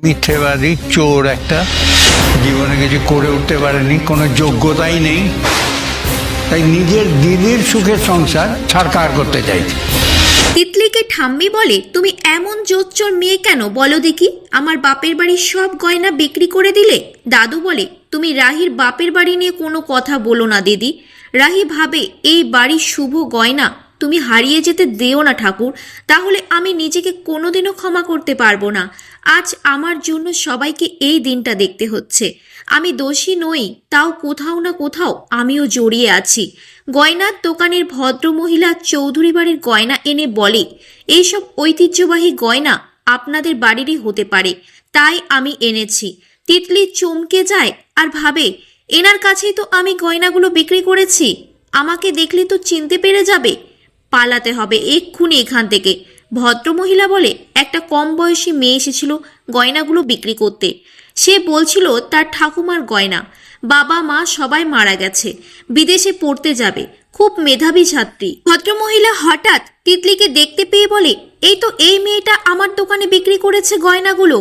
মিথ্যেবাদী চোর একটা, জীবনে কিছু করে উঠতে পারেনি, কোনো যোগ্যতাই নেই, তাই নিজের দিদির সুখের সংসার ছারকার করতে চাইছে। তিতলিকে ঠাম্মি বলে, তুমি এমন জোচ্চোর মেয়ে কেন বলো দেখি? আমার বাপের বাড়ির সব গয়না বিক্রি করে দিলে। দাদু বলে, তুমি রাহির বাপের বাড়ি নিয়ে কোনো কথা বলো না দিদি। রাহি ভাবে এই বাড়ির শুভ গয়না তুমি হারিয়ে যেতে দেও না ঠাকুর, তাহলে আমি নিজেকে কোনোদিনও ক্ষমা করতে পারবো না। আজ আমার জন্য সবাইকে এই দিনটা দেখতে হচ্ছে। আমি দোষী নই, তাও কোথাও না কোথাও আমিও জড়িয়ে আছি। গয়নার দোকানের ভদ্রমহিলা চৌধুরী বাড়ির গয়না এনে বলে, এইসব ঐতিহ্যবাহী গয়না আপনাদের বাড়িরই হতে পারে, তাই আমি এনেছি। তিতলি চমকে যায় আর ভাবে, এনার কাছেই তো আমি গয়নাগুলো বিক্রি করেছি, আমাকে দেখলে তো চিনতে পেরে যাবে। পালাতে হবে এক্ষুনি এখান থেকে। ভদ্রমহিলা বলে, একটা কম বয়সী মেয়ে এসেছিল গয়নাগুলো বিক্রি করতে। সে বলছিল তার ঠাকুমার গয়না, বাবা মা সবাই মারা গেছে, বিদেশে পড়তে যাবে, খুব মেধাবী ছাত্রী। ভদ্রমহিলা হঠাৎ তিতলিকে দেখতে পেয়ে বলে, এই তো এই মেয়েটা আমার দোকানে বিক্রি করেছে গয়নাগুলো।